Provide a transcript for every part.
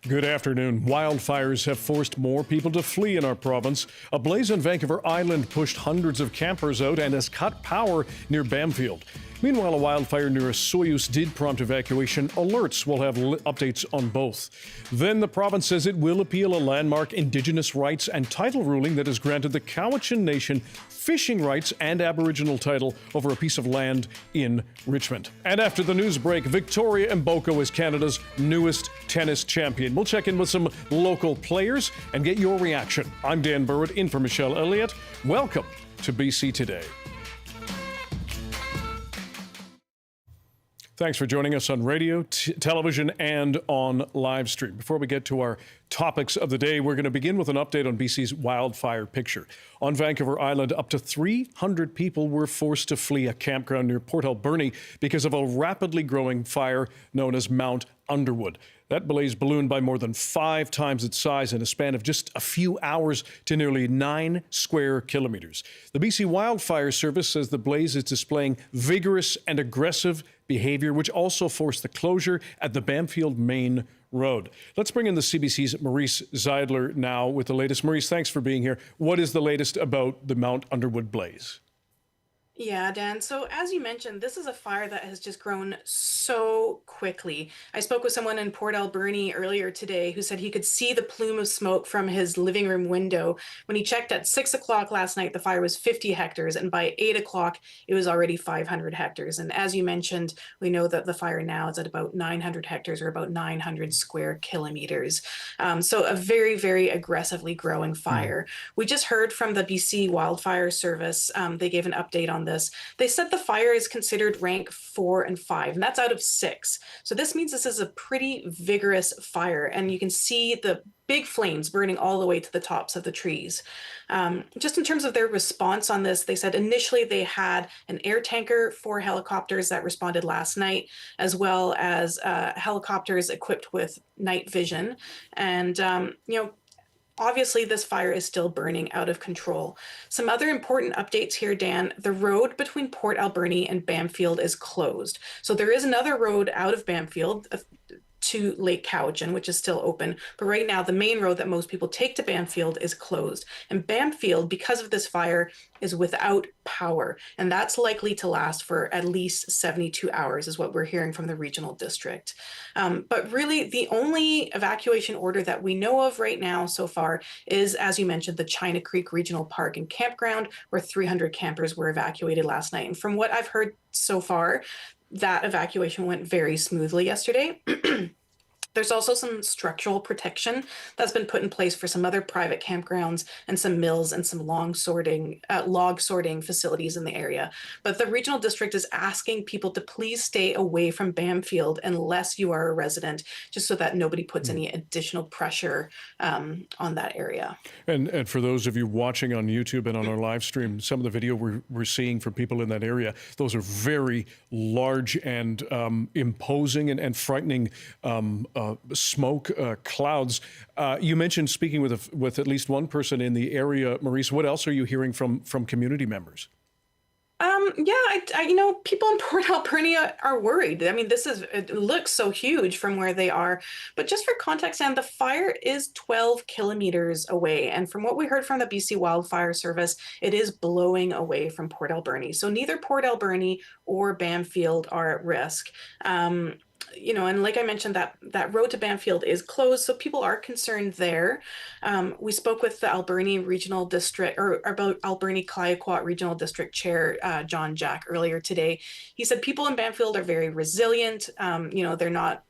Good afternoon. Wildfires have forced more people to flee in our province. A blaze on Vancouver Island pushed hundreds of campers out and has cut power near Bamfield. Meanwhile, a wildfire near Osoyoos did prompt evacuation. Alerts will have updates on both. Then the province says it will appeal a landmark Indigenous rights and title ruling that has granted the Cowichan Nation fishing rights and Aboriginal title over a piece of land in Richmond. And after the news break, Victoria Mboko is Canada's newest tennis champion. We'll check in with some local players and get your reaction. I'm Dan Burwood, in for Michelle Elliott. Welcome to BC Today. Thanks for joining us on radio, television, and on live stream. Before we get to our topics of the day, we're going to begin with an update on BC's wildfire picture. On Vancouver Island, up to 300 people were forced to flee a campground near Port Alberni because of a rapidly growing fire known as Mount Underwood. That blaze ballooned by more than 5 times its size in a span of just a few hours to nearly 9 square kilometers. The BC Wildfire Service says the blaze is displaying vigorous and aggressive behavior, which also forced the closure at the Bamfield Main Road. Let's bring in the CBC's Maryse Zeidler now with the latest. Maryse, thanks for being here. What is the latest about the Mount Underwood blaze? Yeah, Dan. So as you mentioned, this is a fire that has just grown so quickly. I spoke with someone in Port Alberni earlier today who said he could see the plume of smoke from his living room window. When he checked at 6 o'clock last night, the fire was 50 hectares, and by 8 o'clock, it was already 500 hectares. And as you mentioned, we know that the fire now is at about 900 hectares, or about 900 square kilometers. So a very, very aggressively growing fire. We just heard from the BC Wildfire Service. They gave an update on this. They said the fire is considered rank 4 and 5, and that's out of 6. So this means this is a pretty vigorous fire, and you can see the big flames burning all the way to the tops of the trees. Just in terms of their response on this, they said initially they had an air tanker, 4 helicopters that responded last night, as well as helicopters equipped with night vision. And, obviously, this fire is still burning out of control. Some other important updates here, Dan. The road between Port Alberni and Bamfield is closed. So there is another road out of Bamfield to Lake Cowichan, which is still open. But right now, the main road that most people take to Bamfield is closed. And Bamfield, because of this fire, is without power. And that's likely to last for at least 72 hours, is what we're hearing from the regional district. But really, the only evacuation order that we know of right now so far is, as you mentioned, the China Creek Regional Park and Campground, where 300 campers were evacuated last night. And from what I've heard so far, that evacuation went very smoothly yesterday. There's also some structural protection that's been put in place for some other private campgrounds and some mills and some log sorting facilities in the area. But the regional district is asking people to please stay away from Bamfield unless you are a resident, just so that nobody puts any additional pressure on that area. And for those of you watching on YouTube and on our live stream, some of the video we're seeing from people in that area, those are very large and imposing and frightening smoke clouds. You mentioned speaking with at least one person in the area, Maryse. What else are you hearing from community members? People in Port Alberni are worried. I mean, it looks so huge from where they are. But just for context, and the fire is 12 kilometers away. And from what we heard from the BC Wildfire Service, it is blowing away from Port Alberni. So neither Port Alberni or Bamfield are at risk. And like I mentioned, that road to Bamfield is closed, so people are concerned there. We spoke with the Alberni Regional District, or about Alberni Cowichan Regional District Chair John Jack earlier today. He said people in Bamfield are very resilient. They're not,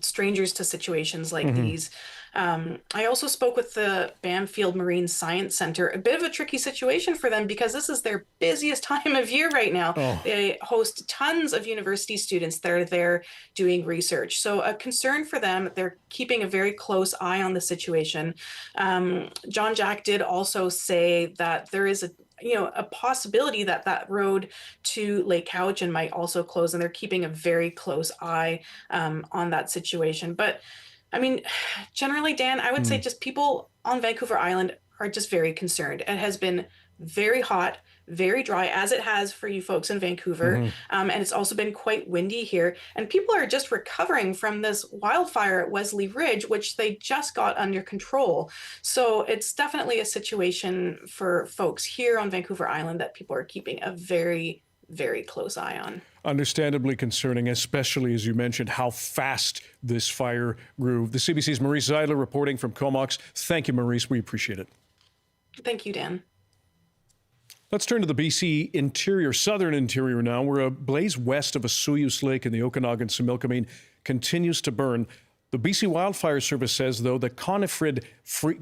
strangers to situations like these. I also spoke with the Bamfield Marine Science Center. A bit of a tricky situation for them because this is their busiest time of year right now. Oh. They host tons of university students that are there doing research. So a concern for them, they're keeping a very close eye on the situation. John Jack did also say that there is a possibility that road to Lake Cowichan might also close, and they're keeping a very close eye on that situation. But I mean, generally, Dan, I would say just people on Vancouver Island are just very concerned. It has been very hot, very dry, as it has for you folks in Vancouver. And it's also been quite windy here. And people are just recovering from this wildfire at Wesley Ridge, which they just got under control. So it's definitely a situation for folks here on Vancouver Island that people are keeping a very, very close eye on. Understandably concerning, especially as you mentioned how fast this fire grew. The CBC's Maryse Zeidler reporting from Comox. Thank you, Maryse. We appreciate it. Thank you, Dan. Let's turn to the BC interior, southern interior now, where a blaze west of Osoyoos Lake in the Okanagan-Similkameen continues to burn. The BC Wildfire Service says, though, the Conifrid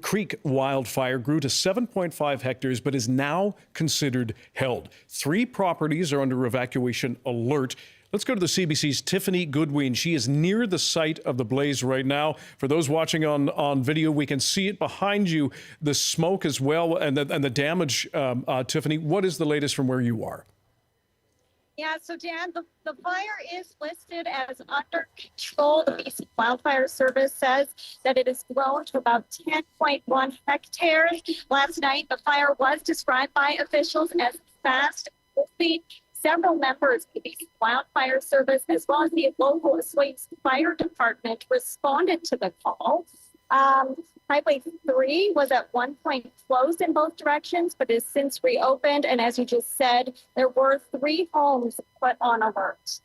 Creek wildfire grew to 7.5 hectares, but is now considered held. 3 properties are under evacuation alert. Let's go to the CBC's Tiffany Goodwein. She is near the site of the blaze right now. For those watching on video, we can see it behind you, the smoke as well, and the damage. Tiffany, what is the latest from where you are? Yeah, so Dan, the fire is listed as under control. The BC Wildfire Service says that it has grown to about 10.1 hectares. Last night, the fire was described by officials as fast moving. Several members of the BC Wildfire Service, as well as the local Osoyoos Fire Department, responded to the call. Highway 3 was at one point closed in both directions, but has since reopened. And as you just said, there were 3 homes put on alert.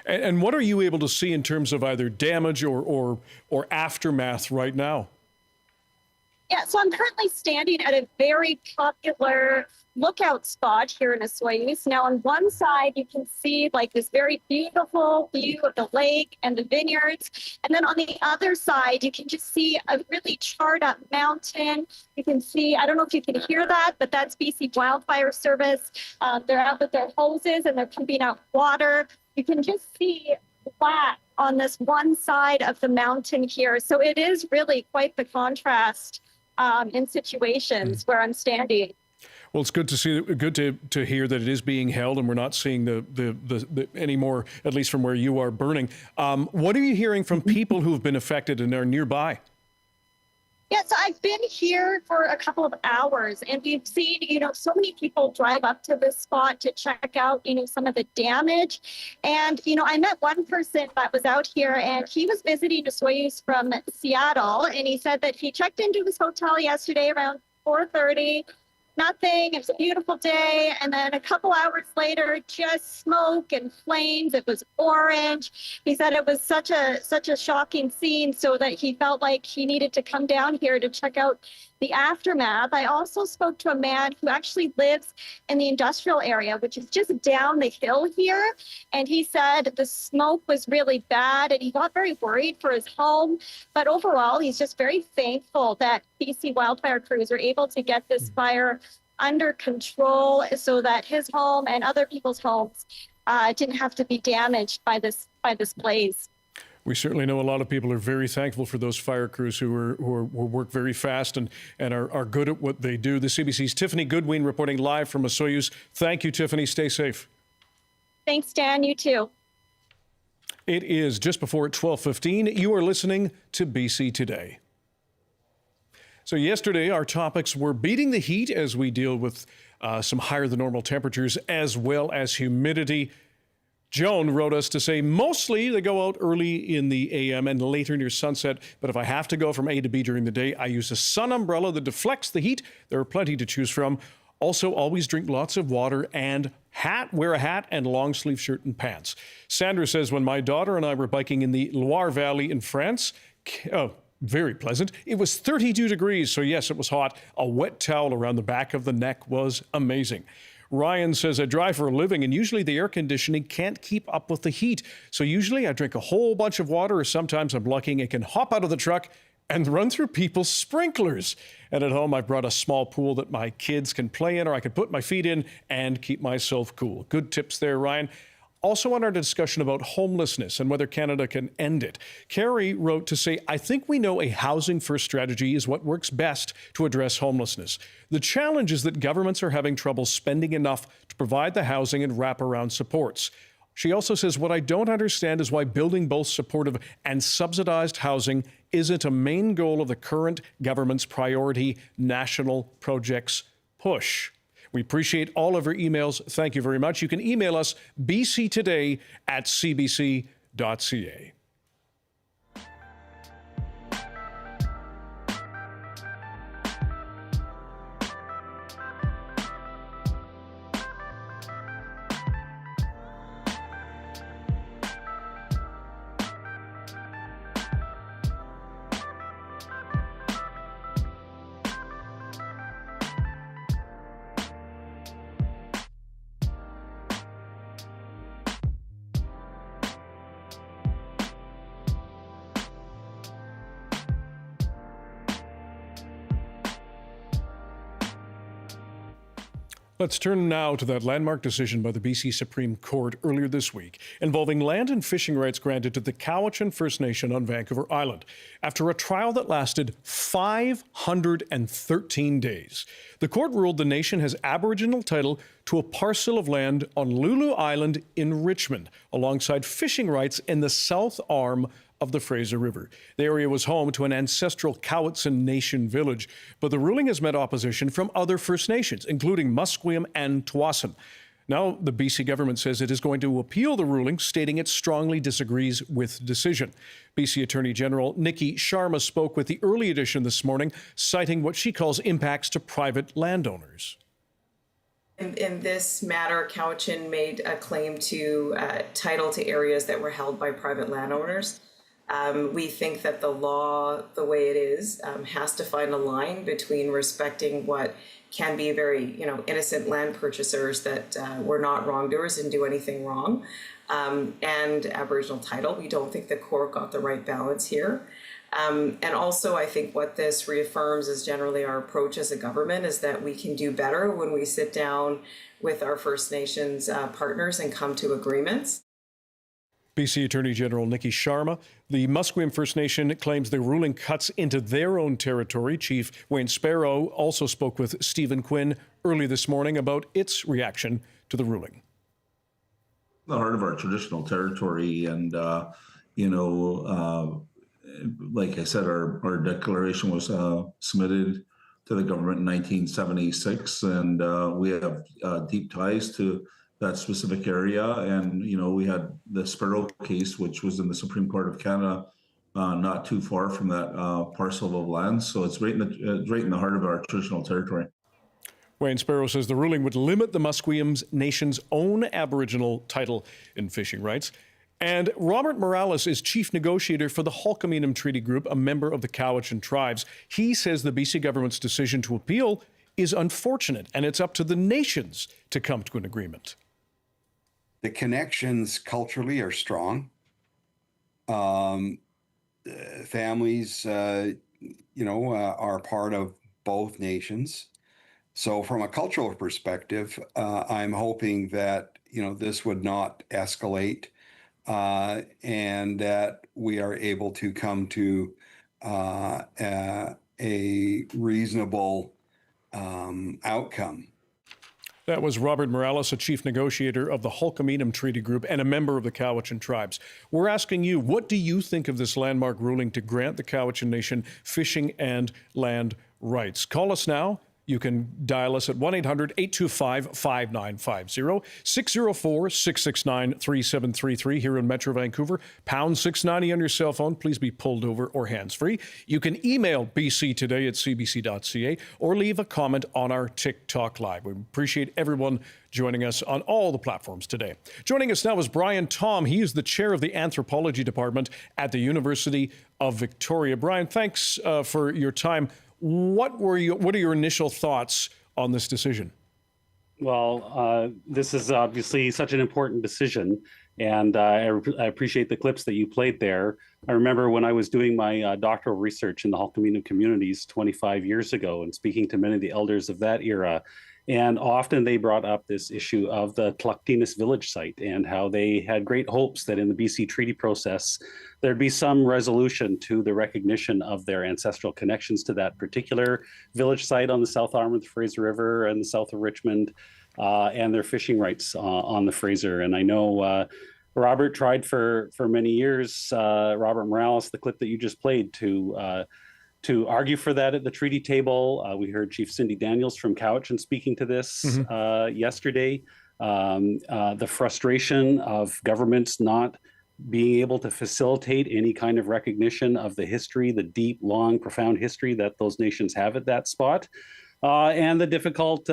And what are you able to see in terms of either damage or aftermath right now? Yeah, so I'm currently standing at a very popular lookout spot here in Osoyoos. Now, on one side, you can see like this very beautiful view of the lake and the vineyards. And then on the other side, you can just see a really charred up mountain. You can see, I don't know if you can hear that, but that's BC Wildfire Service. They're out with their hoses and they're pumping out water. You can just see flat on this one side of the mountain here. So it is really quite the contrast in situations where I'm standing. Well, it's good to see, good to hear that it is being held, and we're not seeing the anymore, at least from where you are, burning. What are you hearing from people who've been affected and are nearby? Yeah, so I've been here for a couple of hours, and we've seen, so many people drive up to this spot to check out, some of the damage. And, I met one person that was out here, and he was visiting Osoyoos from Seattle, and he said that he checked into his hotel yesterday around 4:30. Nothing. It was a beautiful day. And then a couple hours later, just smoke and flames. It was orange. He said it was such a shocking scene, so that he felt like he needed to come down here to check out the aftermath. I also spoke to a man who actually lives in the industrial area, which is just down the hill here. And he said the smoke was really bad and he got very worried for his home. But overall, he's just very thankful that BC wildfire crews are able to get this fire under control so that his home and other people's homes didn't have to be damaged by this blaze. We certainly know a lot of people are very thankful for those fire crews who work very fast and are good at what they do. The CBC's Tiffany Goodwein reporting live from Osoyoos. Thank you, Tiffany. Stay safe. Thanks, Dan. You too. It is just before 12:15. You are listening to BC Today. So yesterday, our topics were beating the heat as we deal with some higher than normal temperatures, as well as humidity. Joan wrote us to say mostly they go out early in the a.m. and later near sunset, but if I have to go from A to B during the day, I use a sun umbrella that deflects the heat. There are plenty to choose from. Also, always drink lots of water and wear a hat and long sleeve shirt and pants. Sandra says, when my daughter and I were biking in the Loire Valley in France, very pleasant. It was 32 degrees, so yes, it was hot. A wet towel around the back of the neck was amazing. Ryan says, I drive for a living and usually the air conditioning can't keep up with the heat. So usually I drink a whole bunch of water, or sometimes I'm lucky and can hop out of the truck and run through people's sprinklers. And at home, I brought a small pool that my kids can play in, or I can put my feet in and keep myself cool. Good tips there, Ryan. Also on our discussion about homelessness and whether Canada can end it, Carrie wrote to say, I think we know a housing first strategy is what works best to address homelessness. The challenge is that governments are having trouble spending enough to provide the housing and wraparound supports. She also says, what I don't understand is why building both supportive and subsidized housing isn't a main goal of the current government's priority national projects push. We appreciate all of your emails. Thank you very much. You can email us bctoday@cbc.ca. Let's turn now to that landmark decision by the BC Supreme Court earlier this week involving land and fishing rights granted to the Cowichan First Nation on Vancouver Island. After a trial that lasted 513 days, the court ruled the nation has Aboriginal title to a parcel of land on Lulu Island in Richmond, alongside fishing rights in the south arm of the Fraser River. The area was home to an ancestral Cowichan Nation village, but the ruling has met opposition from other First Nations, including Musqueam and Tsawwassen. Now, the BC government says it is going to appeal the ruling, stating it strongly disagrees with the decision. BC Attorney General Nikki Sharma spoke with the Early Edition this morning, citing what she calls impacts to private landowners. In this matter, Cowichan made a claim to title to areas that were held by private landowners. We think that the law, the way it is, has to find a line between respecting what can be very, innocent land purchasers that were not wrongdoers and do anything wrong, and Aboriginal title. We don't think the court got the right balance here. And also, I think what this reaffirms is generally our approach as a government is that we can do better when we sit down with our First Nations partners and come to agreements. BC Attorney General Nikki Sharma. The Musqueam First Nation claims the ruling cuts into their own territory. Chief Wayne Sparrow also spoke with Stephen Quinn early this morning about its reaction to the ruling. The heart of our traditional territory, and like I said, our declaration was submitted to the government in 1976, and we have deep ties to that specific area. And, we had the Sparrow case, which was in the Supreme Court of Canada, not too far from that parcel of land. So it's right in the heart of our traditional territory. Wayne Sparrow says the ruling would limit the Musqueam Nation's own Aboriginal title in fishing rights. And Robert Morales is chief negotiator for the Hulkaminam Treaty Group, a member of the Cowichan tribes. He says the BC government's decision to appeal is unfortunate, and it's up to the nations to come to an agreement. The connections culturally are strong. Families, are part of both nations. So from a cultural perspective, I'm hoping that, this would not escalate and that we are able to come to a reasonable outcome. That was Robert Morales, a chief negotiator of the Hulkaminam Treaty Group and a member of the Cowichan tribes. We're asking you, what do you think of this landmark ruling to grant the Cowichan Nation fishing and land rights? Call us now. You can dial us at 1-800-825-5950, 604-669-3733 here in Metro Vancouver, pound 690 on your cell phone. Please be pulled over or hands-free. You can email bctoday@cbc.ca or leave a comment on our TikTok Live. We appreciate everyone joining us on all the platforms today. Joining us now is Brian Thom. He is the chair of the anthropology department at the University of Victoria. Brian, thanks for your time. What are your initial thoughts on this decision? Well, this is obviously such an important decision, and I appreciate the clips that you played there. I remember when I was doing my doctoral research in the Hulkaminam communities 25 years ago and speaking to many of the elders of that era, and often they brought up this issue of the Tlaktinis village site and how they had great hopes that in the BC treaty process, there'd be some resolution to the recognition of their ancestral connections to that particular village site on the south arm of the Fraser River and the south of Richmond, and their fishing rights on the Fraser. And I know Robert tried for many years, Robert Morales, the clip that you just played, to to argue for that at the treaty table. We heard Chief Cindy Daniels from Cowichan speaking to this yesterday. The frustration of governments not being able to facilitate any kind of recognition of the history, the deep, long, profound history that those nations have at that spot, and the difficult,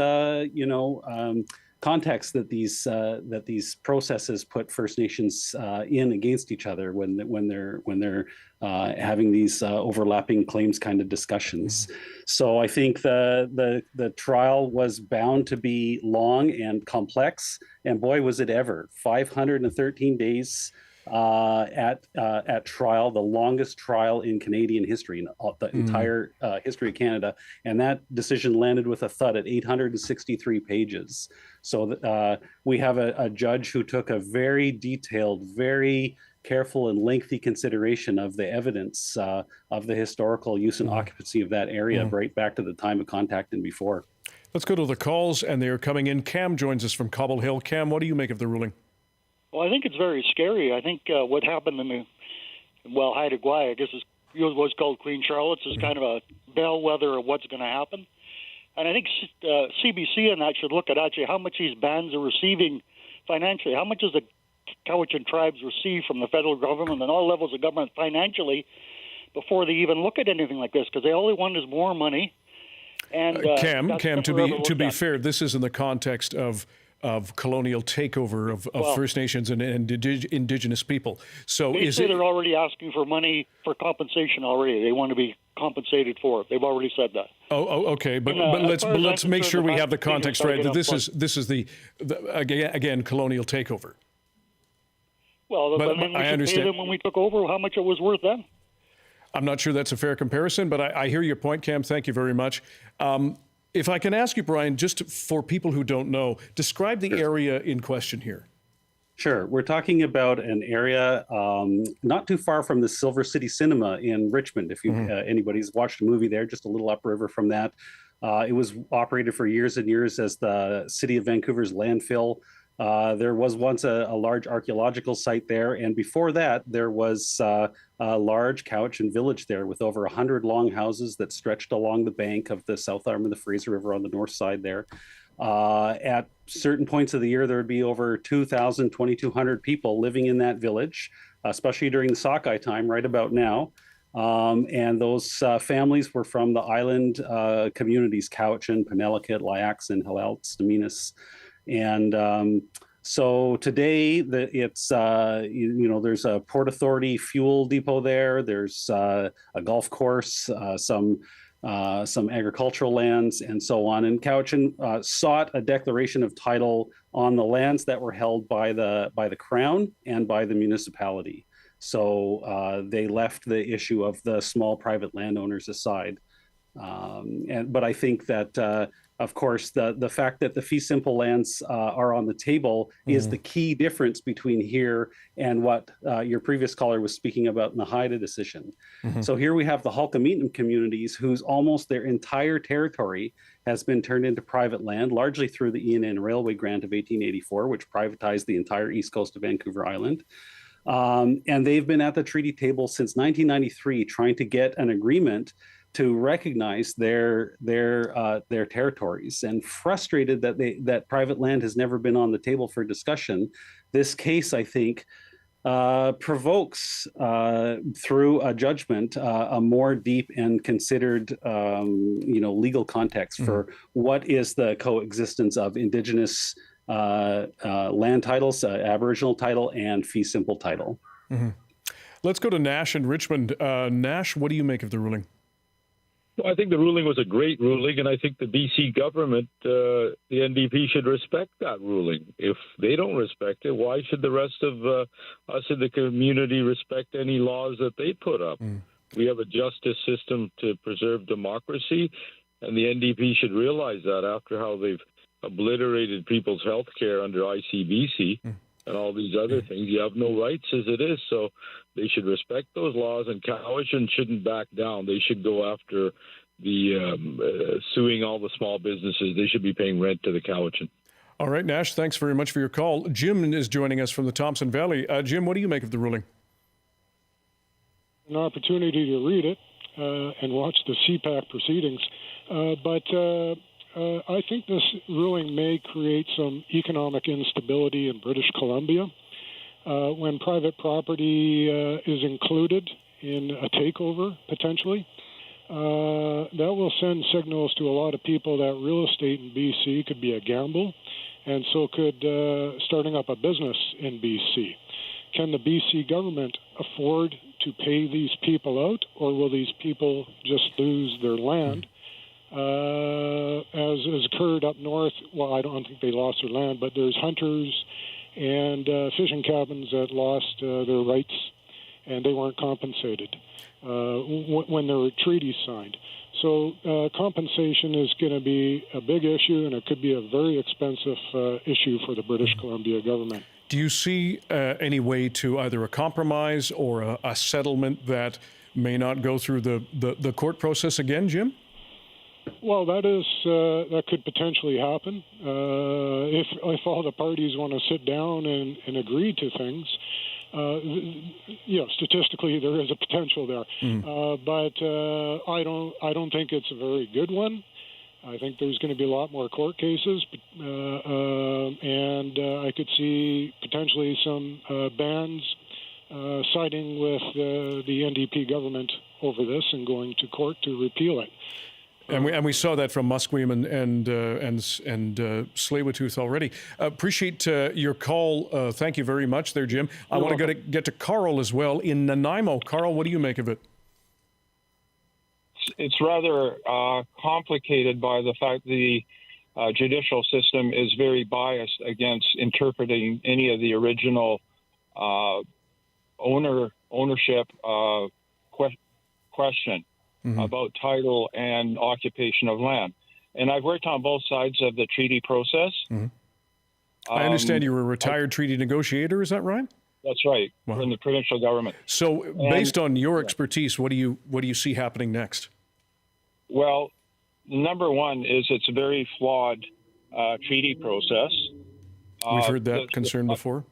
context that these processes put First Nations in against each other when they're having these overlapping claims kind of discussions. So I think the trial was bound to be long and complex, and boy was it ever. 513 days at trial, the longest trial in Canadian history, in the entire history of Canada. And that decision landed with a thud at 863 pages. So we have a judge who took a very detailed, very careful and lengthy consideration of the evidence of the historical use and occupancy of that area right back to the time of contact and before. Let's go to the calls, and they are coming in. Cam joins us from Cobble Hill. Cam, what do you make of the ruling? Well, I think it's very scary. I think what happened in Haida Gwaii, I guess was called Queen Charlotte's, is kind of a bellwether of what's going to happen. And I think CBC and that should look at actually how much these bands are receiving financially. How much does the Cowichan tribes receive from the federal government and all levels of government financially before they even look at anything like this? Because they only want is more money. And Cam, to be fair, this is in the context of colonial takeover of First Nations and Indigenous people. So they're already asking for money for compensation already. They want to be compensated for it. They've already said that. Oh, okay. But let's make sure we have the context right. That this is the again colonial takeover. Well, but then we I understand. Pay them when we took over how much it was worth then. I'm not sure that's a fair comparison, but I hear your point, Cam. Thank you very much. If I can ask you, Brian, just for people who don't know, describe the area in question here. Sure. We're talking about an area not too far from the Silver City Cinema in Richmond. If anybody's watched a movie there, just a little upriver from that. It was operated for years and years as the City of Vancouver's landfill. There was once a large archaeological site there, and before that, there was a large Cowichan village there with over 100 long houses that stretched along the bank of the south arm of the Fraser River on the north side there. At certain points of the year, there would be over 2,000, 2,200 people living in that village, especially during the sockeye time right about now. And those families were from the island communities, Cowichan, Penelakut, Liaxin, Halalt, Staminas. And so today, there's a Port Authority fuel depot there. There's a golf course, some agricultural lands, and so on. And Cowichan sought a declaration of title on the lands that were held by the Crown and by the municipality. So they left the issue of the small private landowners aside. But I think that. Of course, the fact that the fee simple lands are on the table is the key difference between here and what your previous caller was speaking about in the Haida decision. So here we have the Halkamentum communities whose almost their entire territory has been turned into private land, largely through the ENN Railway Grant of 1884, which privatized the entire east coast of Vancouver Island. And they've been at the treaty table since 1993 trying to get an agreement to recognize their territories, and frustrated that private land has never been on the table for discussion. This case, I think, provokes through a judgment a more deep and considered, legal context for what is the coexistence of Indigenous land titles, Aboriginal title, and fee simple title. Let's go to Nash in Richmond. Nash, what do you make of the ruling? Well, I think the ruling was a great ruling, and I think the BC government, the NDP, should respect that ruling. If they don't respect it, why should the rest of us in the community respect any laws that they put up? We have a justice system to preserve democracy, and the NDP should realize that after how they've obliterated people's health care under ICBC and all these other things. You have no rights as it is, so they should respect those laws, and Cowichan shouldn't back down. They should go after the suing all the small businesses. They should be paying rent to the Cowichan. All right, Nash, thanks very much for your call. Jim is joining us from the Thompson Valley. Jim, what do you make of the ruling? An opportunity to read it. and watch the CPAC proceedings. But I think this ruling may create some economic instability in British Columbia. When private property is included in a takeover, potentially, that will send signals to a lot of people that real estate in BC could be a gamble, and so could starting up a business in BC. Can the BC government afford to pay these people out, or will these people just lose their land? As has occurred up north, well, I don't think they lost their land, but there's hunters and fishing cabins that lost their rights, and they weren't compensated when there were treaties signed. So compensation is going to be a big issue, and it could be a very expensive issue for the British Columbia government. Do you see any way to either a compromise or a settlement that may not go through the court process again, Jim? Well, that could potentially happen if all the parties want to sit down and agree to things. Statistically there is a potential there, but I don't think it's a very good one. I think there's going to be a lot more court cases, and I could see potentially some bans siding with the NDP government over this and going to court to repeal it. And we saw that from Musqueam and Tsleil-Waututh already. Appreciate your call. Thank you very much there, Jim. I want to get to Carl as well in Nanaimo. Carl, what do you make of it? It's rather complicated by the fact the judicial system is very biased against interpreting any of the original ownership question. About title and occupation of land. And I've worked on both sides of the treaty process. I understand you were a retired treaty negotiator, is that right? That's right, from the provincial government. So based on your expertise, what do you see happening next? Well, number one is it's a very flawed treaty process. We've heard that concern before.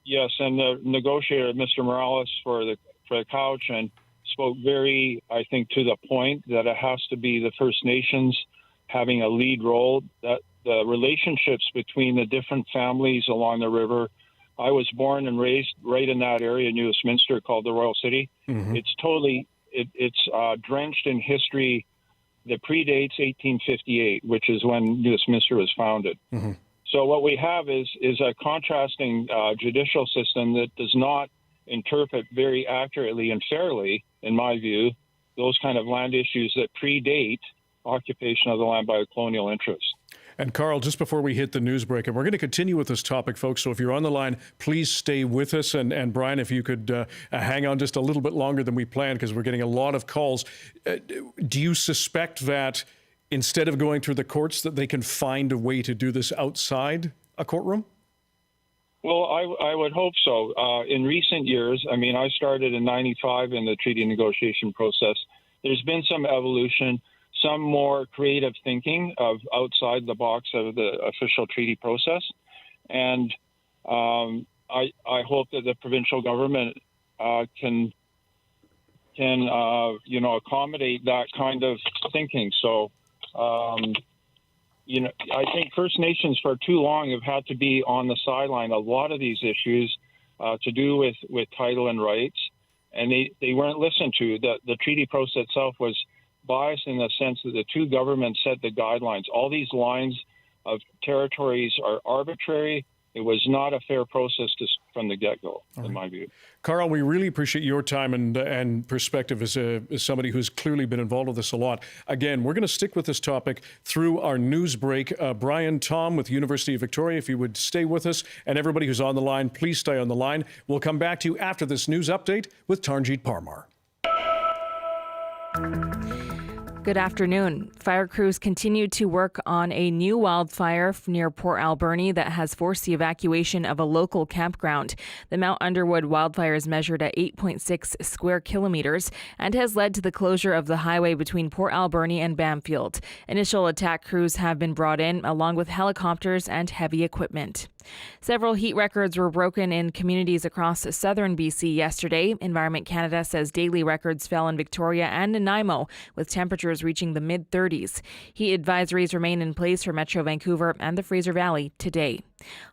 Yes, and the negotiator, Mr. Maryse, for the Cowichan, spoke very, I think, to the point that it has to be the First Nations having a lead role, that the relationships between the different families along the river. I was born and raised right in that area, New Westminster, called the Royal City. It's totally, it's drenched in history that predates 1858, which is when New Westminster was founded. So what we have is a contrasting judicial system that does not interpret very accurately and fairly, in my view, those kind of land issues that predate occupation of the land by a colonial interest. And Carl, just before we hit the news break, and we're going to continue with this topic, folks, so if you're on the line, please stay with us. And Brian, if you could hang on just a little bit longer than we planned, because we're getting a lot of calls. Do you suspect that instead of going through the courts, that they can find a way to do this outside a courtroom? Well, I would hope so. In recent years, I mean, I started in '95 in the treaty negotiation process. There's been some evolution, some more creative thinking of outside the box of the official treaty process. And I hope that the provincial government can accommodate that kind of thinking. So, I think First Nations for too long have had to be on the sideline. A lot of these issues to do with title and rights, and they weren't listened to. The treaty process itself was biased in the sense that the two governments set the guidelines. All these lines of territories are arbitrary. It was not a fair process from the get-go, in my view. Carl, we really appreciate your time and perspective as somebody who's clearly been involved with this a lot. Again, we're going to stick with this topic through our news break. Brian, Thom with University of Victoria, if you would stay with us, and everybody who's on the line, please stay on the line. We'll come back to you after this news update with Tarnjeet Parmar. Good afternoon. Fire crews continue to work on a new wildfire near Port Alberni that has forced the evacuation of a local campground. The Mount Underwood wildfire is measured at 8.6 square kilometers and has led to the closure of the highway between Port Alberni and Bamfield. Initial attack crews have been brought in along with helicopters and heavy equipment. Several heat records were broken in communities across southern BC yesterday. Environment Canada says daily records fell in Victoria and Nanaimo, with temperatures reaching the mid-30s. Heat advisories remain in place for Metro Vancouver and the Fraser Valley today.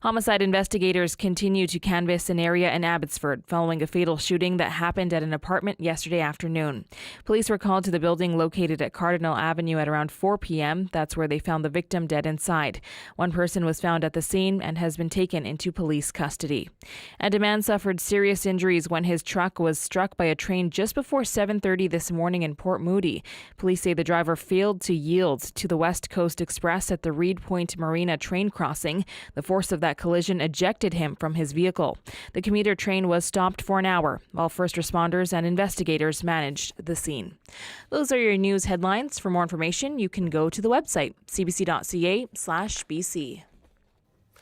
Homicide investigators continue to canvass an area in Abbotsford following a fatal shooting that happened at an apartment yesterday afternoon. Police were called to the building located at Cardinal Avenue at around 4 p.m. That's where they found the victim dead inside. One person was found at the scene and has been taken into police custody. And a man suffered serious injuries when his truck was struck by a train just before 7:30 this morning in Port Moody. Police say the driver failed to yield to the West Coast Express at the Reed Point Marina train crossing. The force of that collision ejected him from his vehicle. The commuter train was stopped for an hour while first responders and investigators managed the scene. Those are your news headlines. For more information, you can go to the website cbc.ca/BC.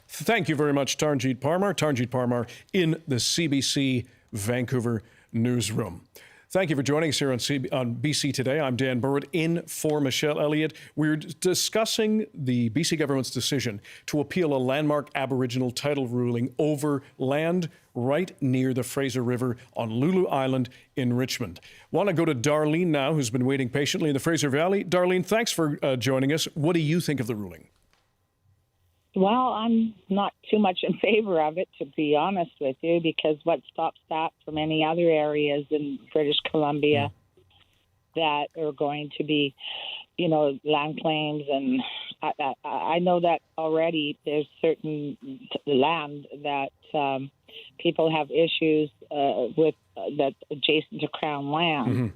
Thank you very much, Tarnjeet Parmar. Tarnjeet Parmar in the CBC Vancouver newsroom. Thank you for joining us here on BC Today. I'm Dan Burwood in for Michelle Elliott. We're discussing the BC government's decision to appeal a landmark Aboriginal title ruling over land right near the Fraser River on Lulu Island in Richmond. Want to go to Darlene now, who's been waiting patiently in the Fraser Valley. Darlene, thanks for joining us. What do you think of the ruling? Well, I'm not too much in favor of it, to be honest with you, because what stops that from any other areas in British Columbia that are going to be, land claims? And I know that already there's certain land that people have issues with that's adjacent to Crown land. Mm-hmm.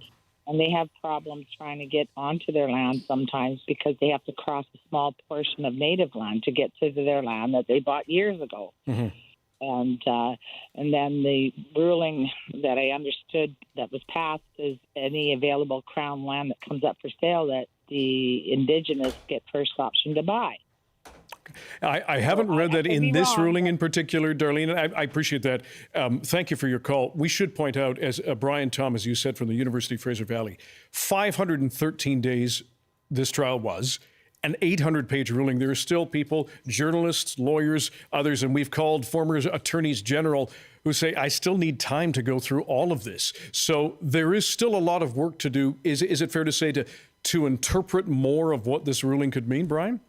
And they have problems trying to get onto their land sometimes because they have to cross a small portion of native land to get to their land that they bought years ago. Mm-hmm. And then the ruling that I understood that was passed is any available Crown land that comes up for sale that the Indigenous get first option to buy. I haven't read that in this ruling in particular, Darlene. I appreciate that. Thank you for your call. We should point out, as Brian Thom, as you said, from the University of Fraser Valley, 513 days this trial was, an 800-page ruling. There are still people, journalists, lawyers, others, and we've called former attorneys general who say, I still need time to go through all of this. So there is still a lot of work to do. Is it fair to say to interpret more of what this ruling could mean, Brian?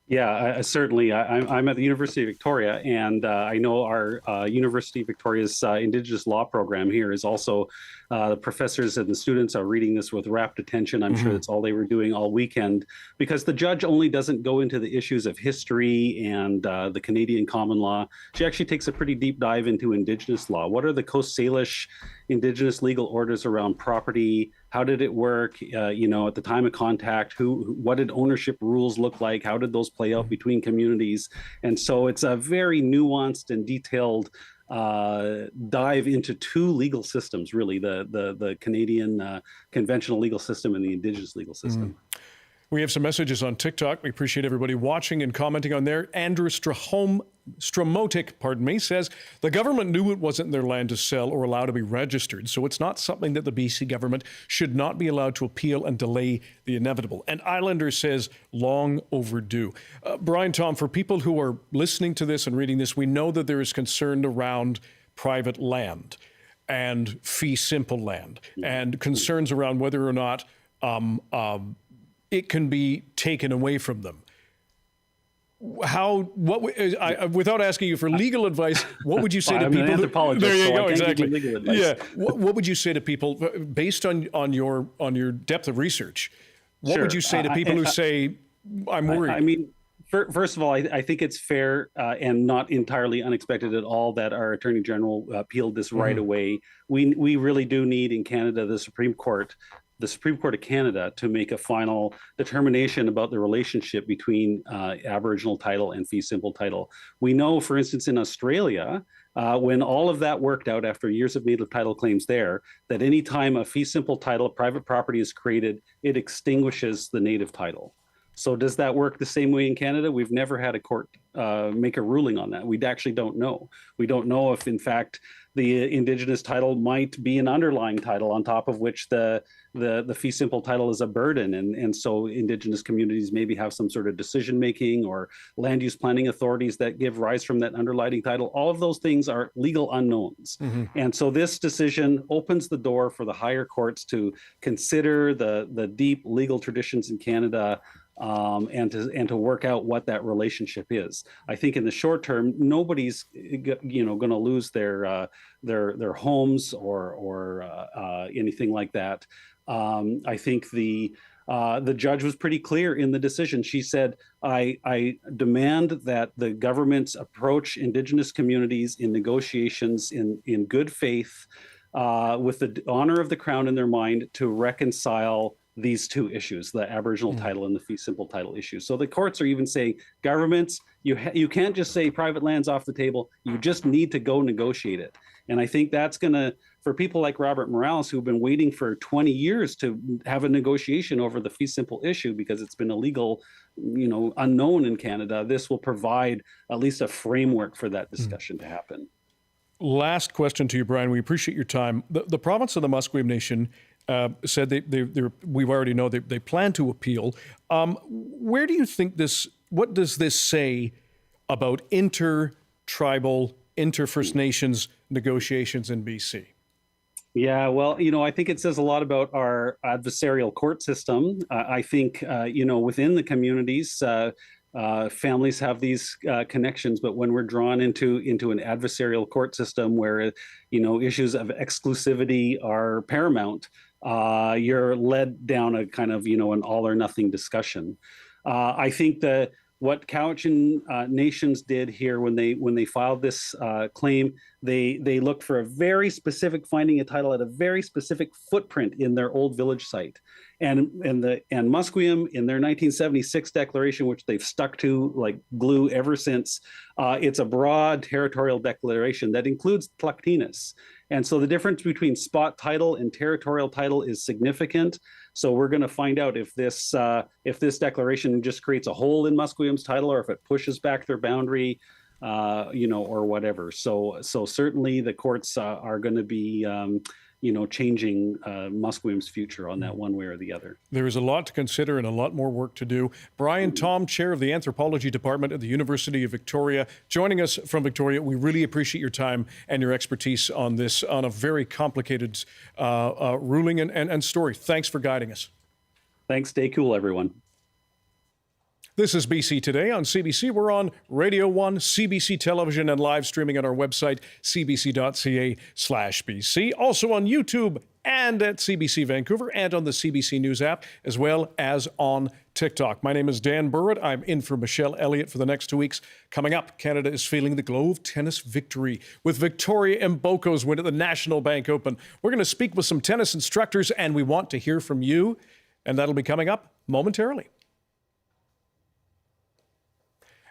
Yeah, certainly. I'm at the University of Victoria, and I know our University of Victoria's Indigenous law program here is also the professors and the students are reading this with rapt attention. I'm sure that's all they were doing all weekend, because the judge only doesn't go into the issues of history and the Canadian common law. She actually takes a pretty deep dive into Indigenous law. What are the Coast Salish Indigenous legal orders around property? How did it work? At the time of contact, what did ownership rules look like? How did those play out between communities? And so it's a very nuanced and detailed dive into two legal systems, really, the Canadian conventional legal system and the Indigenous legal system. We have some messages on TikTok. We appreciate everybody watching and commenting on there. Andrew Stramotic, says, the government knew it wasn't their land to sell or allow to be registered, so it's not something that the BC government should not be allowed to appeal and delay the inevitable. And Islander says, long overdue. Brian, Thom, for people who are listening to this and reading this, we know that there is concern around private land and fee simple land and concerns around whether or not it can be taken away from them. Without asking you for legal advice, what would you say to people? I'm an anthropologist, there you so go, I can't exactly. give you legal advice. Yeah. What would you say to people based on your depth of research? What would you say to people who say, I'm worried? First of all, I think it's fair and not entirely unexpected at all that our Attorney General appealed this right away. We really do need in Canada the Supreme Court of Canada to make a final determination about the relationship between Aboriginal title and fee simple title. We know, for instance, in Australia, when all of that worked out after years of native title claims there, that any time a fee simple title, private property is created, it extinguishes the native title. So does that work the same way in Canada? We've never had a court make a ruling on that. We actually don't know. We don't know if, in fact, the Indigenous title might be an underlying title on top of which the fee simple title is a burden. And so Indigenous communities maybe have some sort of decision-making or land use planning authorities that give rise from that underlying title. All of those things are legal unknowns. And so this decision opens the door for the higher courts to consider the deep legal traditions in Canada, and to work out what that relationship is. I think in the short term, nobody's going to lose their homes or anything like that. I think the judge was pretty clear in the decision. She said, I demand that the governments approach Indigenous communities in negotiations in good faith, with the honor of the Crown in their mind, to reconcile these two issues, the Aboriginal title and the fee simple title issue. So the courts are even saying, governments, you can't just say private land's off the table. You just need to go negotiate it. And I think that's going to, for people like Robert Maryse, who've been waiting for 20 years to have a negotiation over the fee simple issue because it's been illegal, unknown in Canada, this will provide at least a framework for that discussion to happen. Last question to you, Brian. We appreciate your time. The province of the Musqueam Nation said we already know they plan to appeal. Where do you think what does this say about inter-tribal, inter-First Nations negotiations in BC? Yeah, well, I think it says a lot about our adversarial court system. I think, within the communities, families have these connections, but when we're drawn into an adversarial court system where, issues of exclusivity are paramount, you're led down a kind of, an all or nothing discussion. I think that what Cowichan Nations did here when they filed this claim, they looked for a very specific finding a title at a very specific footprint in their old village site. And Musqueam, in their 1976 declaration, which they've stuck to like glue ever since, it's a broad territorial declaration that includes Tlaktinas. And so the difference between spot title and territorial title is significant. So we're going to find out if this declaration just creates a hole in Musqueam's title, or if it pushes back their boundary, or whatever. So certainly the courts are going to be, changing Musqueam's future on that one way or the other. There is a lot to consider and a lot more work to do. Brian Thom, Chair of the Anthropology Department at the University of Victoria, joining us from Victoria. We really appreciate your time and your expertise on this, on a very complicated ruling and story. Thanks for guiding us. Thanks. Stay cool, everyone. This is BC Today on CBC. We're on Radio 1, CBC Television, and live streaming on our website, cbc.ca/BC. Also on YouTube and at CBC Vancouver and on the CBC News app, as well as on TikTok. My name is Dan Burritt. I'm in for Michelle Elliott for the next 2 weeks. Coming up, Canada is feeling the glow of tennis victory with Victoria Mboko's win at the National Bank Open. We're going to speak with some tennis instructors, and we want to hear from you, and that'll be coming up momentarily.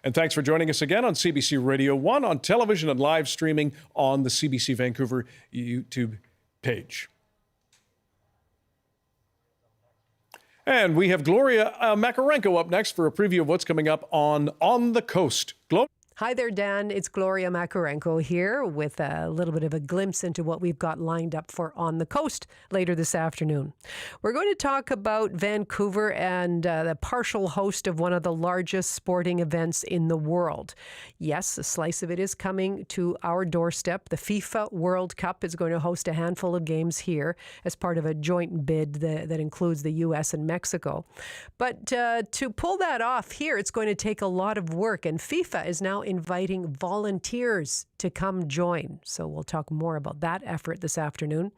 And thanks for joining us again on CBC Radio 1, on television and live streaming on the CBC Vancouver YouTube page. And we have Gloria Makarenko up next for a preview of what's coming up on the Coast. Hi there, Dan. It's Gloria Makarenko here with a little bit of a glimpse into what we've got lined up for On the Coast later this afternoon. We're going to talk about Vancouver and the partial host of one of the largest sporting events in the world. Yes, a slice of it is coming to our doorstep. The FIFA World Cup is going to host a handful of games here as part of a joint bid that includes the U.S. and Mexico. But to pull that off here, it's going to take a lot of work, and FIFA is now inviting volunteers to come join. So we'll talk more about that effort this afternoon.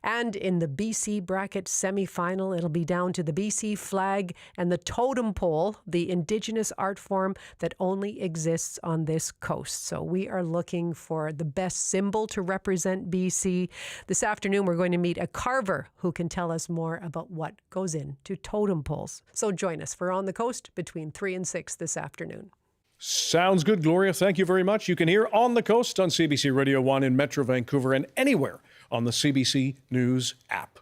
And in the BC bracket semifinal, it'll be down to the BC flag and the totem pole, the Indigenous art form that only exists on this coast. So we are looking for the best symbol to represent BC. This afternoon, we're going to meet a carver who can tell us more about what goes into totem poles. So join us for On the Coast between 3 and 6 this afternoon. Sounds good, Gloria. Thank you very much. You can hear On the Coast on CBC Radio 1 in Metro Vancouver and anywhere on the CBC News app.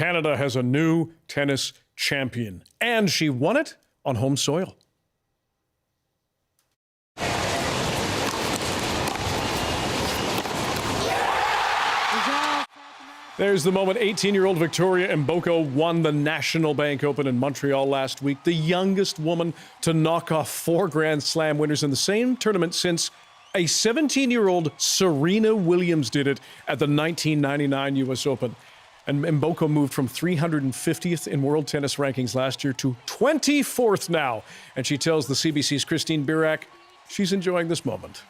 Canada has a new tennis champion, and she won it on home soil. There's the moment. 18-year-old Victoria Mboko won the National Bank Open in Montreal last week, the youngest woman to knock off 4 Grand Slam winners in the same tournament since a 17-year-old Serena Williams did it at the 1999 U.S. Open. And Mboko moved from 350th in world tennis rankings last year to 24th now. And she tells the CBC's Christine Birak she's enjoying this moment.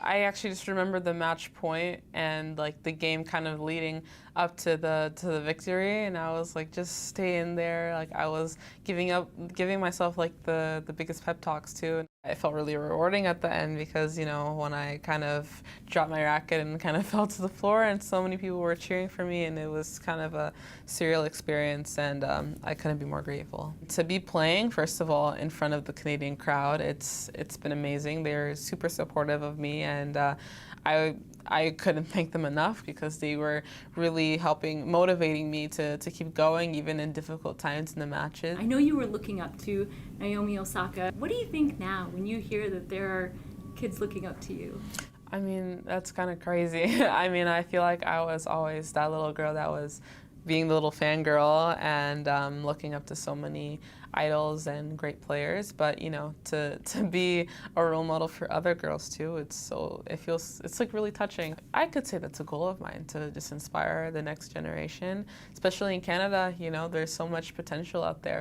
I actually just remember the match point and like the game kind of leading up to the victory, and I was like just staying there. Like I was giving myself like the biggest pep talks too. It felt really rewarding at the end because, you know, when I kind of dropped my racket and kind of fell to the floor and so many people were cheering for me, and it was kind of a surreal experience, and I couldn't be more grateful. To be playing, first of all, in front of the Canadian crowd, it's been amazing. They're super supportive of me, and I couldn't thank them enough because they were really motivating me to keep going even in difficult times in the matches. I know you were looking up to Naomi Osaka. What do you think now when you hear that there are kids looking up to you? I mean, that's kind of crazy. I mean, I feel like I was always that little girl that was being the little fangirl and looking up to so many idols and great players, but you know, to be a role model for other girls too, it's like really touching. I could say that's a goal of mine, to just inspire the next generation, especially in Canada. You know, there's so much potential out there.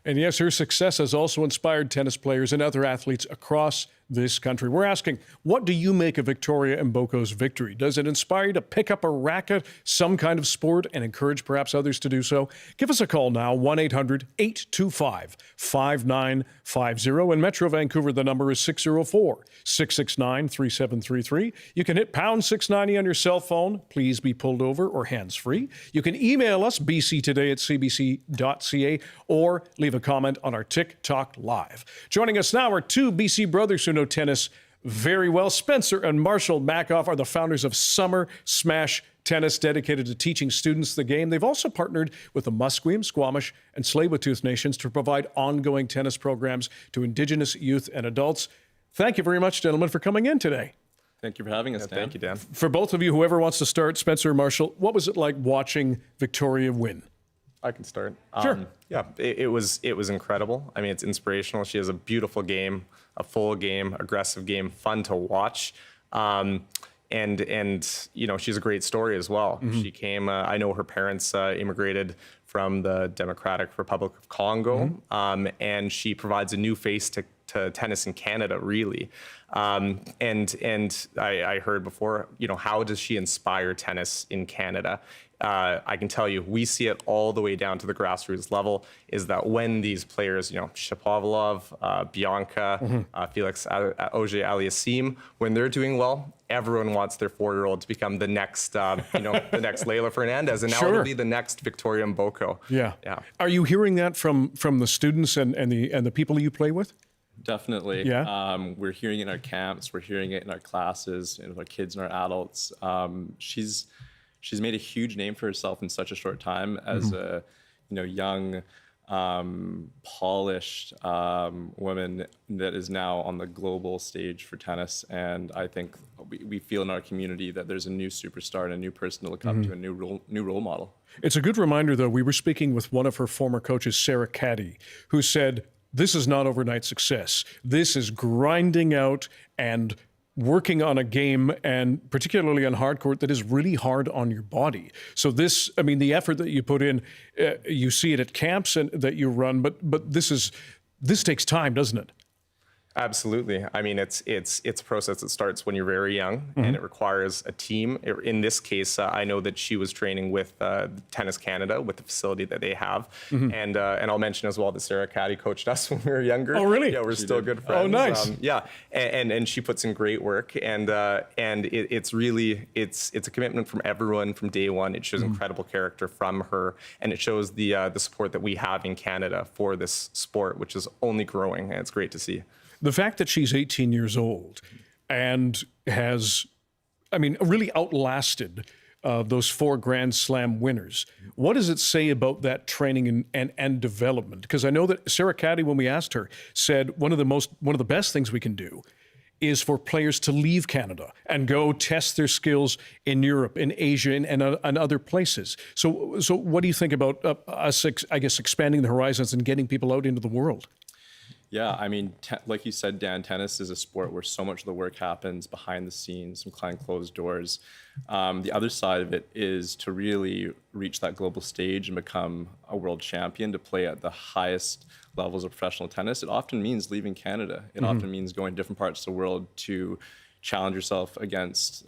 And yes, her success has also inspired tennis players and other athletes across this country. We're asking, what do you make of Victoria Mboko's victory? Does it inspire you to pick up a racket, some kind of sport, and encourage perhaps others to do so? Give us a call now, 1-800-825-5950. In Metro Vancouver, the number is 604-669-3733. You can hit pound 690 on your cell phone. Please be pulled over or hands-free. You can email us, bctoday@cbc.ca, or leave a comment on our TikTok Live. Joining us now are 2 BC brothers who know tennis very well. Spencer and Marshall Makoff are the founders of Summer Smash Tennis, dedicated to teaching students the game. They've also partnered with the Musqueam, Squamish, and Tsleil-Waututh nations to provide ongoing tennis programs to Indigenous youth and adults. Thank you very much, gentlemen, for coming in today. Thank you for having us, Dan. Thank you, Dan. For both of you, whoever wants to start, Spencer or Marshall, what was it like watching Victoria win? I can start. Sure. Yeah, it was incredible. I mean, it's inspirational. She has a beautiful game, a full game, aggressive game, fun to watch. And you know, she's a great story as well. Mm-hmm. She came, I know her parents immigrated from the Democratic Republic of Congo, and she provides a new face to tennis in Canada, really. And I heard before, you know, how does she inspire tennis in Canada? I can tell you, we see it all the way down to the grassroots level, is that when these players, you know, Shapovalov, Bianca, Felix Auger-Aliassime, when they're doing well, everyone wants their 4-year-old to become the next, you know, the next Leylah Fernandez, and now it'll be the next Victoria Mboko. Yeah. Are you hearing that from the students and the people you play with? Definitely. Yeah. We're hearing it in our camps. We're hearing it in our classes, and with our kids and our adults. She's made a huge name for herself in such a short time as a, you know, young, polished woman that is now on the global stage for tennis. And I think we feel in our community that there's a new superstar and a new person to look up to, a new role model. It's a good reminder, though. We were speaking with one of her former coaches, Sarah Caddy, who said, this is not overnight success. This is grinding out and working on a game, and particularly on hard court, that is really hard on your body. So this, I mean, the effort that you put in, you see it at camps and that you run, but this takes time, doesn't it? Absolutely. I mean, it's a process that starts when you're very young, and it requires a team. In this case, I know that she was training with Tennis Canada, with the facility that they have, and I'll mention as well that Sarah Caddy coached us when we were younger. Oh, really? Yeah, we're still good friends. Oh, nice. Yeah, and she puts in great work, and it's really it's a commitment from everyone from day one. It shows incredible character from her, and it shows the support that we have in Canada for this sport, which is only growing, and it's great to see. The fact that she's 18 years old and has, I mean, really outlasted those 4 Grand Slam winners. What does it say about that training and development? Because I know that Sarah Caddy, when we asked her, said one of the best things we can do is for players to leave Canada and go test their skills in Europe, in Asia, and other places. So what do you think about us, I guess, expanding the horizons and getting people out into the world? Yeah, I mean, like you said, Dan, tennis is a sport where so much of the work happens behind the scenes, behind closed doors. The other side of it is to really reach that global stage and become a world champion, to play at the highest levels of professional tennis. It often means leaving Canada. It often means going to different parts of the world to challenge yourself against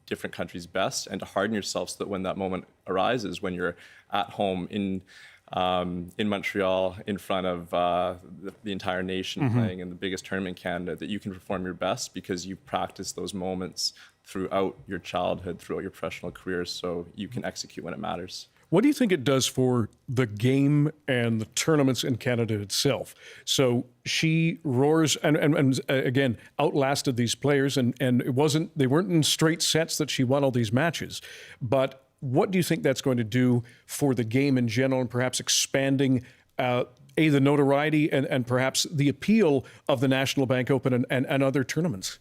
different countries' best, and to harden yourself so that when that moment arises, when you're at home in Montreal in front of the entire nation playing in the biggest tournament in Canada, that you can perform your best because you've practiced those moments throughout your childhood, throughout your professional career, so you can execute when it matters. What do you think it does for the game and the tournaments in Canada itself? So she roars and again outlasted these players, and they weren't in straight sets that she won all these matches. But what do you think that's going to do for the game in general, and perhaps expanding the notoriety and perhaps the appeal of the National Bank Open and other tournaments?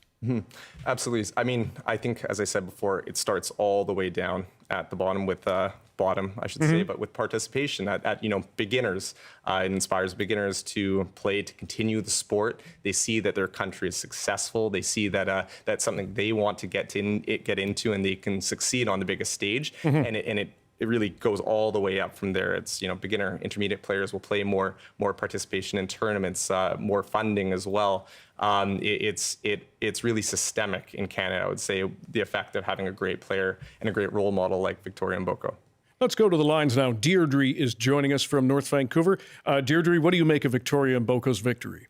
Absolutely. I mean, I think, as I said before, it starts all the way down at the bottom with say, but with participation at beginners. It inspires beginners to play, to continue the sport. They see that their country is successful. They see that that's something they want to get into, and they can succeed on the biggest stage. And it really goes all the way up from there. It's, beginner, intermediate players will play more participation in tournaments, more funding as well. It's really systemic in Canada, I would say, the effect of having a great player and a great role model like Victoria Mboko. Let's go to the lines now. Deirdre is joining us from North Vancouver. Deirdre, what do you make of Victoria Mboko's victory?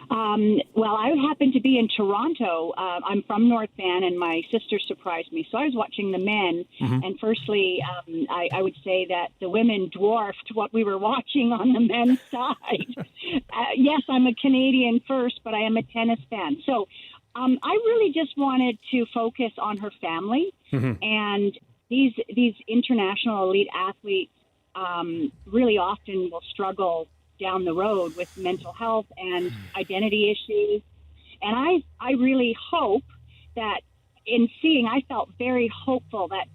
Well, I happen to be in Toronto. I'm from North Van, and my sister surprised me. So I was watching the men, and firstly, I would say that the women dwarfed what we were watching on the men's side. Yes, I'm a Canadian first, but I am a tennis fan. So I really just wanted to focus on her family, and these international elite athletes really often will struggle down the road with mental health and identity issues. And I really hope that I felt very hopeful that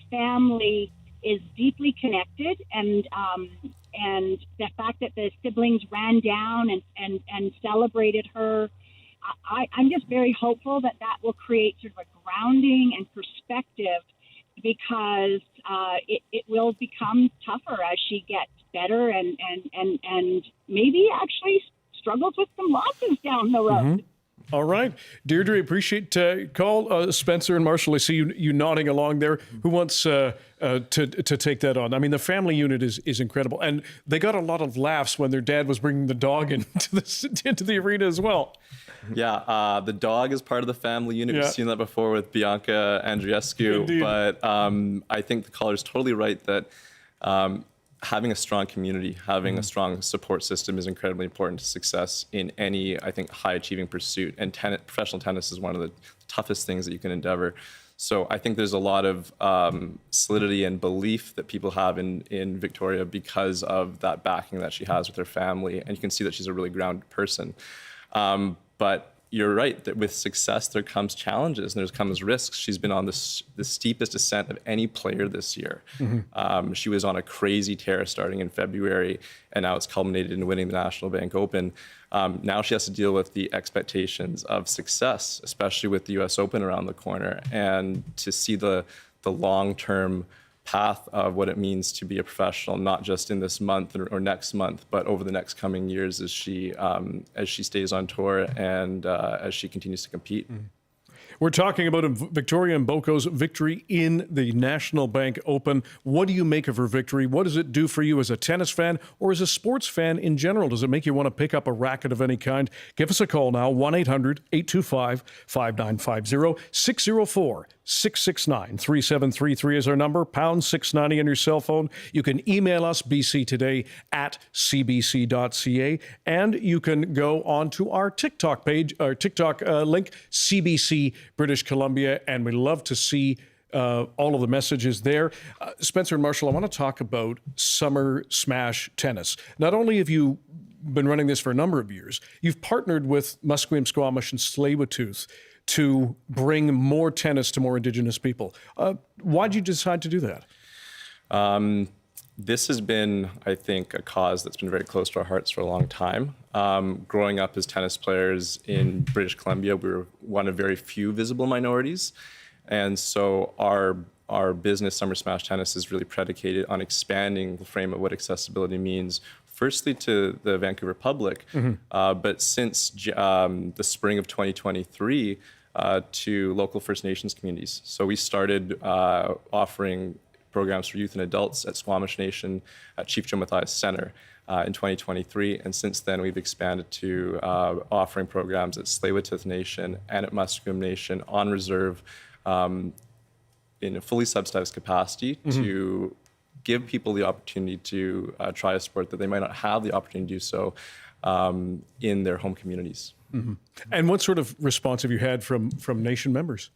family is deeply connected, and the fact that the siblings ran down and celebrated her, I'm just very hopeful that will create sort of a grounding and perspective, because it will become tougher as she gets better and maybe actually struggles with some losses down the road. All right. Deirdre, appreciate call. Spencer and Marshall, I see you nodding along there. Who wants to take that on? I mean, the family unit is incredible. And they got a lot of laughs when their dad was bringing the dog into the arena as well. Yeah, the dog is part of the family unit. Yeah. We've seen that before with Bianca Andreescu. Indeed. But I think the caller is totally right that having a strong community, having a strong support system is incredibly important to success in any, I think, high-achieving pursuit. And professional tennis is one of the toughest things that you can endeavor. So I think there's a lot of solidity and belief that people have in Victoria because of that backing that she has with her family. And you can see that she's a really grounded person. But you're right that with success, there comes challenges and there comes risks. She's been on the steepest ascent of any player this year. She was on a crazy tear starting in February, and now it's culminated in winning the National Bank Open. Now she has to deal with the expectations of success, especially with the US Open around the corner, and to see the long-term path of what it means to be a professional, not just in this month or next month, but over the next coming years as she stays on tour and as she continues to compete. We're talking about Victoria Mboko's victory in the National Bank Open. What do you make of her victory? What does it do for you as a tennis fan or as a sports fan in general? Does it make you want to pick up a racket of any kind? Give us a call now, 1-800-825-5950, 604-669-3733 is our number, pound 690 on your cell phone. You can email us, bctoday@cbc.ca, and you can go on to our TikTok page, our TikTok link, CBC British Columbia, and we love to see all of the messages there. Spencer and Marshall, I want to talk about Summer Smash Tennis. Not only have you been running this for a number of years, you've partnered with Musqueam, Squamish, and Tsleil-Waututh to bring more tennis to more Indigenous people. Why'd you decide to do that? This has been, I think, a cause that's been very close to our hearts for a long time. Growing up as tennis players in British Columbia, we were one of very few visible minorities. And so our business, Summer Smash Tennis, is really predicated on expanding the frame of what accessibility means, firstly to the Vancouver public, but since the spring of 2023, to local First Nations communities. So we started offering programs for youth and adults at Squamish Nation at Chief Joe Mathias Center in 2023. And since then, we've expanded to offering programs at Tsleil-Waututh Nation and at Musqueam Nation on reserve in a fully subsidized capacity to give people the opportunity to try a sport that they might not have the opportunity to do so in their home communities. And what sort of response have you had from Nation members?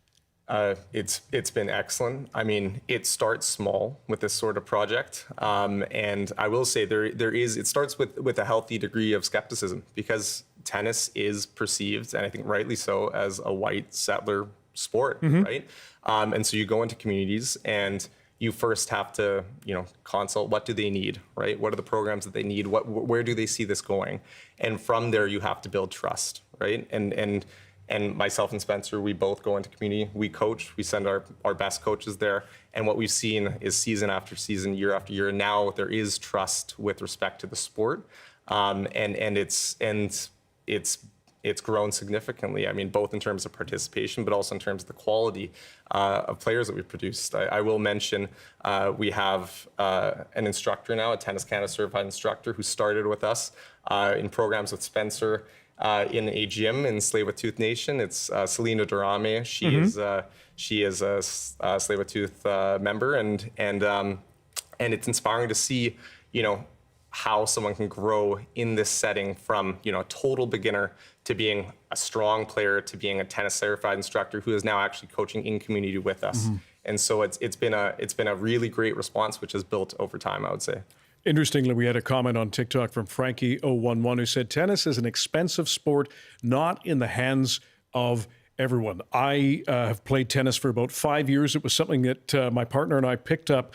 It's been excellent. I mean, it starts small with this sort of project, and I will say it starts with a healthy degree of skepticism, because tennis is perceived, and I think rightly so, as a white settler sport, right? And so you go into communities and you first have to, consult what do they need, right? What are the programs that they need? Where do they see this going? And from there, you have to build trust, right? And myself and Spencer, we both go into community, we coach, we send our best coaches there. And what we've seen is season after season, year after year, now there is trust with respect to the sport. And it's grown significantly. I mean, both in terms of participation, but also in terms of the quality of players that we've produced. I will mention we have an instructor now, a Tennis Canada certified instructor, who started with us in programs with Spencer in a gym in Tsleil-Waututh Nation. It's Selena Durame. She is a Tsleil-Waututh member, and it's inspiring to see, how someone can grow in this setting from, a total beginner to being a strong player to being a tennis certified instructor who is now actually coaching in community with us. And so it's been a really great response, which has built over time, I would say. Interestingly, we had a comment on TikTok from Frankie011 who said, tennis is an expensive sport, not in the hands of everyone. I have played tennis for about 5 years. It was something that my partner and I picked up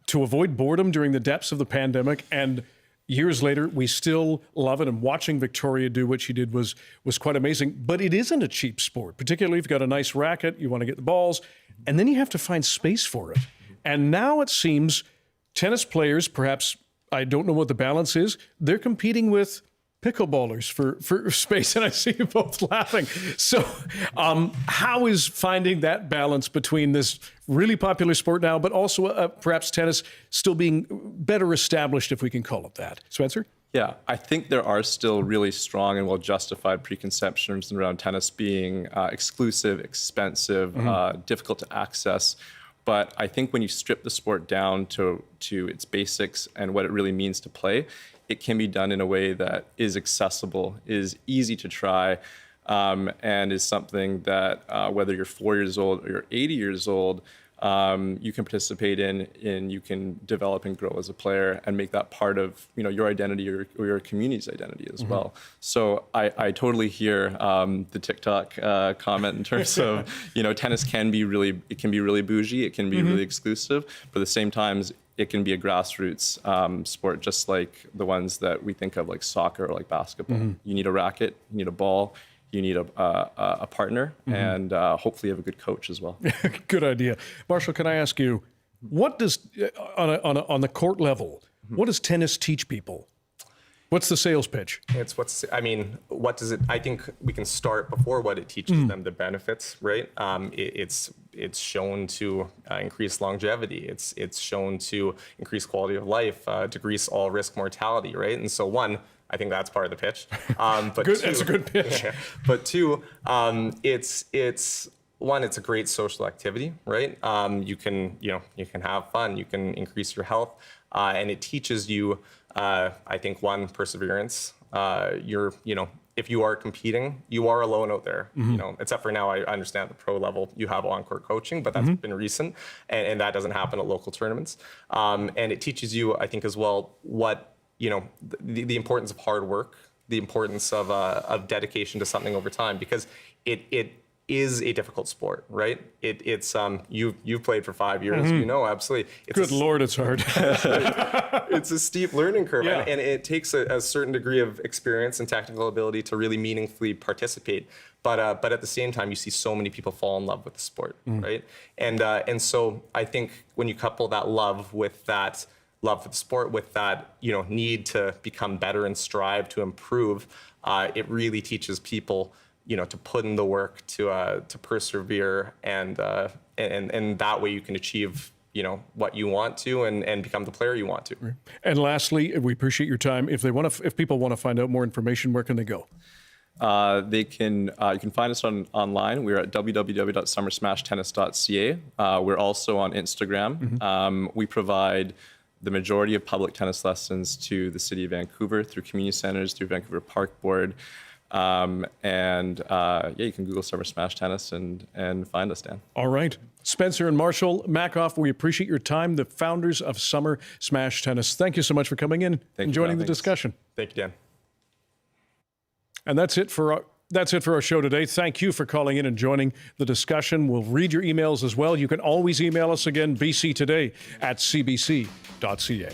to avoid boredom during the depths of the pandemic. And years later, we still love it. And watching Victoria do what she did was quite amazing. But it isn't a cheap sport, particularly if you've got a nice racket, you want to get the balls, and then you have to find space for it. And now it seems tennis players, perhaps, I don't know what the balance is, they're competing with pickleballers for space, and I see you both laughing. So how is finding that balance between this really popular sport now, but also perhaps tennis still being better established, if we can call it that? Spencer? Yeah, I think there are still really strong and well-justified preconceptions around tennis being exclusive, expensive, difficult to access. But I think when you strip the sport down to its basics and what it really means to play, it can be done in a way that is accessible, is easy to try, and is something that whether you're 4 years old or you're 80 years old, you can participate in, you can develop and grow as a player and make that part of your identity or your community's identity as well. So I totally hear the TikTok comment in terms of tennis can be really bougie, it can be really exclusive, but at the same time it can be a grassroots sport, just like the ones that we think of like soccer or like basketball. You need a racket, you need a ball, you need a partner, and hopefully you have a good coach as well. Good idea. Marshall, can I ask you, what does, on the court level, what does tennis teach people? What's the sales pitch? What does it, I think we can start before what it teaches them, the benefits, right? It's shown to increase longevity. It's shown to increase quality of life, decrease all risk mortality, right? And so I think that's part of the pitch. But that's a good pitch. Yeah. But two, it's a great social activity, right? You can have fun, you can increase your health, and it teaches you, I think, perseverance. if you are competing, you are alone out there, you know, except for now, I understand at the pro level, you have on-court coaching, but that's been recent, and that doesn't happen at local tournaments. And it teaches you, I think, as well, what, you know, the importance of hard work, the importance of dedication to something over time, because it is a difficult sport, right? It's you've played for 5 years, you know, absolutely. Good Lord, it's hard. It's a steep learning curve, Yeah. and it takes a certain degree of experience and technical ability to really meaningfully participate. But at the same time, you see so many people fall in love with the sport, right? And so I think when you couple that love with that love for the sport, with that, you know, need to become better and strive to improve, it really teaches people, you know, to put in the work, to persevere, and that way you can achieve, you know, what you want to, and become the player you want to. And lastly, we appreciate your time. If people want to find out more information, where can they go? You can find us online. We're at www.summersmashtennis.ca. We're also on Instagram. We provide the majority of public tennis lessons to the City of Vancouver through community centers, through Vancouver Park Board. You can Google Summer Smash Tennis and find us, Dan. All right. Spencer and Marshall Makoff, we appreciate your time, the founders of Summer Smash Tennis. Thank you so much for coming in and joining the discussion. Thank you, Dan. And that's it for our show today. Thank you for calling in and joining the discussion. We'll read your emails as well. You can always email us again, bctoday@cbc.ca.